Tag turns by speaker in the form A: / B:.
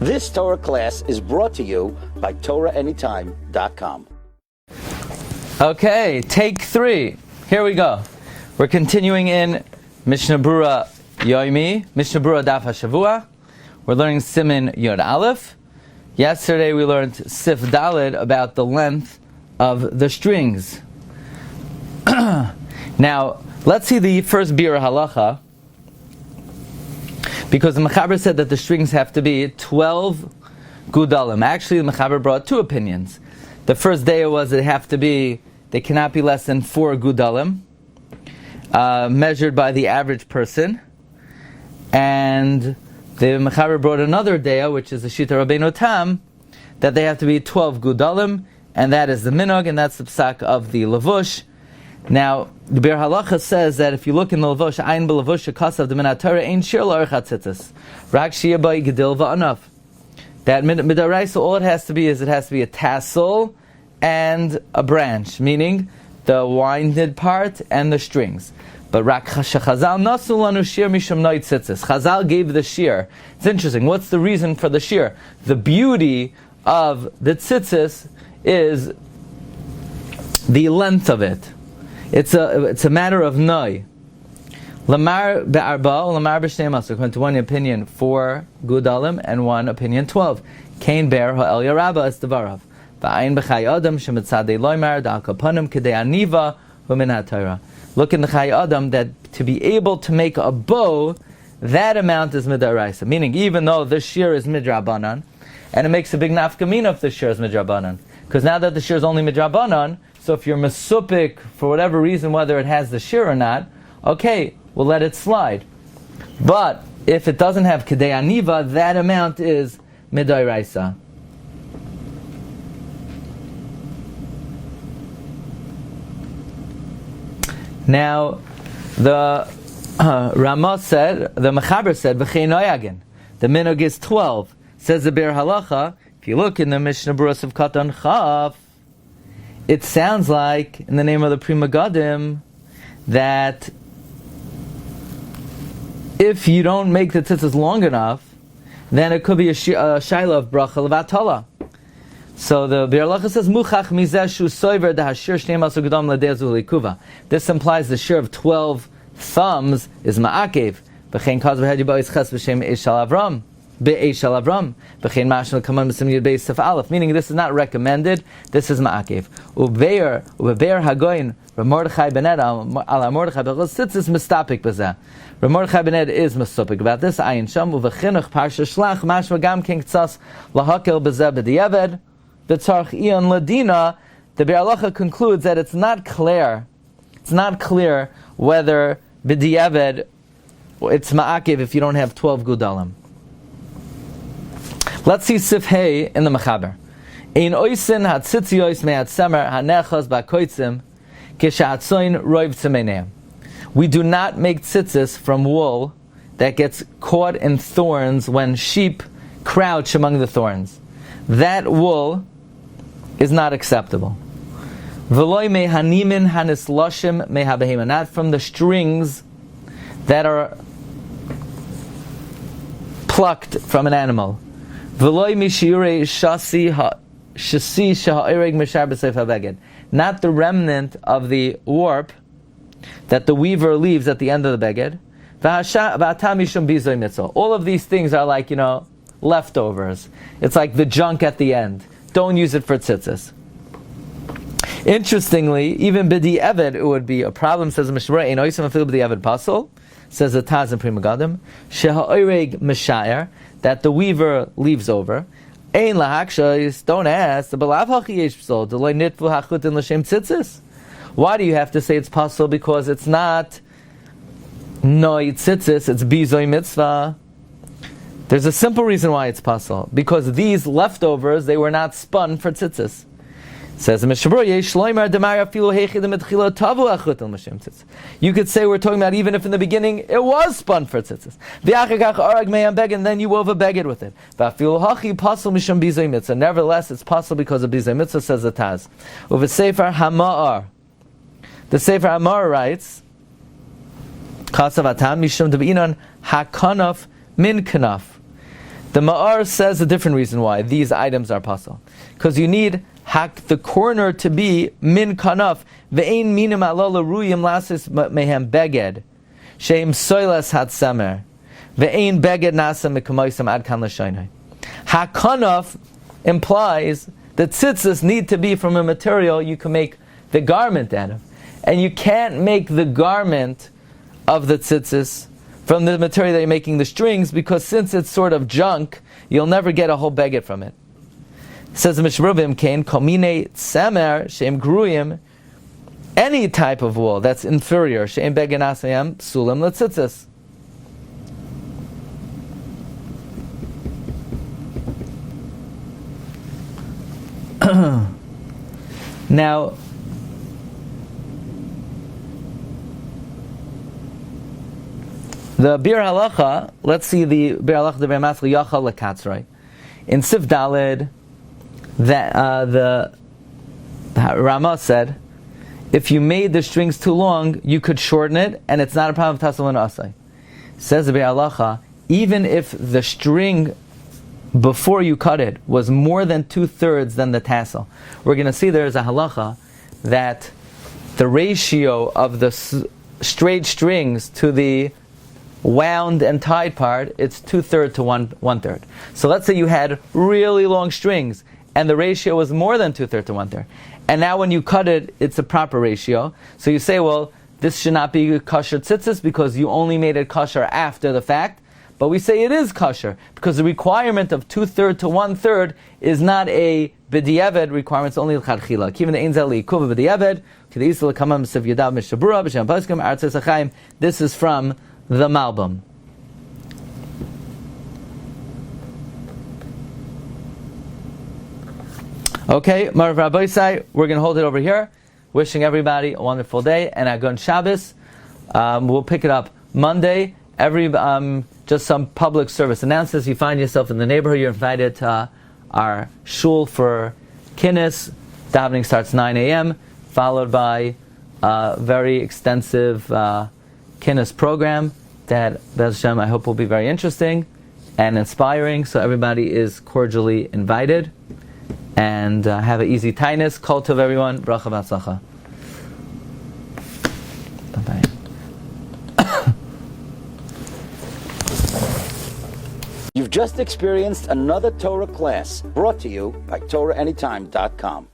A: This Torah class is brought to you by TorahAnytime.com.
B: Okay, take 3. Here we go. We're continuing in Mishnah Berura Yomi, Mishnah Berura Daf Hashavua. We're learning Siman Yod Aleph. Yesterday we learned Sif Daled about the length of the strings. Now, let's see the first Biur Halacha, because the Mechaber said that the strings have to be 12 gudalim. Actually, the Mechaber brought 2 opinions. The first day was they cannot be less than 4 gudalim, measured by the average person. And the Mechaber brought another day, which is the Shita Rabbeinu Tam, that they have to be 12 gudalim, and that is the minog, and that's the psak of the lavush. Now, the Biur Halacha says that if you look in the lavush, ayin b'lavush kasav the minat Torah ein shir la'archat tzitzis, rak shia bai gedil va'anav. That midaraisa, all it has to be a tassel and a branch, meaning the winded part and the strings. But rak shechazal nasu lanu shir mishum noi tzitzis. Chazal gave the shir. It's interesting. What's the reason for the shir? The beauty of the tzitzis is the length of it. It's a matter of noi. Lamar be'arba, lamar b'shnei masuk. Went to one opinion 4 gudalim and one opinion 12. Kain ber ha'el yaraba es devarav. Va'ayin b'chay adam shemitzadei loymar da'al kapanim k'dei aniva hu'min ha'torah. Look in the Chay Adam that to be able to make a bow, that amount is midaraisa. Meaning, even though the shear is midrabanan, and it makes a big nafkamina if the shear is midrabanan. Because now that the shear is only midrabanan, so if you're mesupik for whatever reason, whether it has the shear or not, okay, we'll let it slide. But if it doesn't have kedei aniva, that amount is midaraisa. Now, the Ramah said, the Mechaber said, V'chei noyagin. The minog is 12. Says the Biur Halacha, if you look in the Mishnah Berura of Katan Chaf, it sounds like, in the name of the Pri Megadim, that if you don't make the tzitzis long enough, then it could be a shaila of bracha levatala. So the Biur Halacha says, Muchach mizeshu soiver dehashir shnei masu gedam ladezu likuva. This implies the shir of 12 thumbs is ma'akev. V'chein kaz v'hedi ba'is ches v'shem eishal avram. Be'eishal avram. V'chein mashal kaman b'sim yud be'is sef aleph. Meaning this is not recommended, this is ma'akev. Ubeir hagoyin Mordechai bened ala Mordechai b'chos tzitzis mistapik b'zeh. Mordechai bened is mistapik. About this, ayin sham u'v'chinuch parsha shlach mashma gam ken ktsas lahakel b'zeh b'diyeved. The Tzarch Ion Ladina, the Biur Halacha concludes that it's not clear whether b'di'eved it's ma'akev if you don't have 12 gudalim. Let's see Sif Hey in the Mechaber. Ein oisin hatzitzios me'at semer hanechas ba'koitzim kishatzoin roiv tzemeneim. We do not make tzitzis from wool that gets caught in thorns when sheep crouch among the thorns. That wool is not acceptable. V'loi mehanimin hanisloshim mehabehema, not from the strings that are plucked from an animal. V'loi mishiurei shasi shaha'ireg mishar b'seif habeged, not the remnant of the warp that the weaver leaves at the end of the beged. V'atam mishum bizoy mitzvah. All of these things are like, leftovers. It's like the junk at the end. Don't use it for tzitzis. Interestingly, even b'di'eved it would be a problem, says the Mishnah, ein oisem afil b'di'eved pasol, says the Taz and Pri Megadim, sheha'oreg mishayer, that the weaver leaves over, ein lahakshais, don't ask, the b'lav hachi yesh psol, d'loi nitvu hachutin l'shem tzitzis. Why do you have to say it's possible? Because it's not noi tzitzis, it's bizoy mitzvah. There's a simple reason why it's possible. Because these leftovers, they were not spun for tzitzis. Says the Mishnah, you could say we're talking about even if in the beginning it was spun for tzitzis. And then you wove a beged with it. Nevertheless, it's possible because of bizay mitzvah, says the Taz. The Sefer Hamar writes, The Ma'ar says a different reason why these items are pasul. Because you need the corner to be min kanaf ve'ein minim alola ruyim lasis mehem beged sheim soilas hat samer ve'ein beged nasa mikamoisam ad kan l'shaynai. Ha-kanaf implies that tzitzis need to be from a material you can make the garment out of. And you can't make the garment of the tzitzis from the material that you're making the strings, because since it's sort of junk, you'll never get a whole beged from it. Says the Mishruvim, Kain, Komine Tzemer, Shem Gruyim, any type of wool that's inferior, Shem Beged Asayam, Sulam Letzitzis. Now, the Bir Halacha, let's see the Bir Halacha, the Be'emasli Yachal Lekatzrei. In Sif Daled, the Rama said, if you made the strings too long, you could shorten it, and it's not a problem of Tasal and Asai. Says the Bir Halacha, even if the string before you cut it was more than 2/3 than the tassel. We're going to see there's a halacha that the ratio of the straight strings to the wound and tied part, it's 2/3 to 1/3. So let's say you had really long strings and the ratio was more than 2/3 to 1/3. And now when you cut it, it's a proper ratio. So you say, well, this should not be kosher tzitzis because you only made it kosher after the fact. But we say it is kosher because the requirement of 2/3 to 1/3 is not a b'diavad requirement; it's only l'chadchila. Kiven ein zel liikuva b'diavad k'deisel l'kamam sev yadav mishabura b'shem paskim artzes achayim. This is from the Malbim. Okay, Marav Rabbi Sai, we're going to hold it over here. Wishing everybody a wonderful day and a good Shabbos. We'll pick it up Monday. Just some public service announcements. You find yourself in the neighborhood, you're invited to our shul for kinnis. Davening starts 9 a.m., followed by a very extensive kinnis program that, Bez Hashem, I hope will be very interesting and inspiring. So everybody is cordially invited. And have an easy tainus. Kol tov, everyone. Bracha v'atzlacha. Bye-bye.
A: You've just experienced another Torah class brought to you by TorahAnytime.com.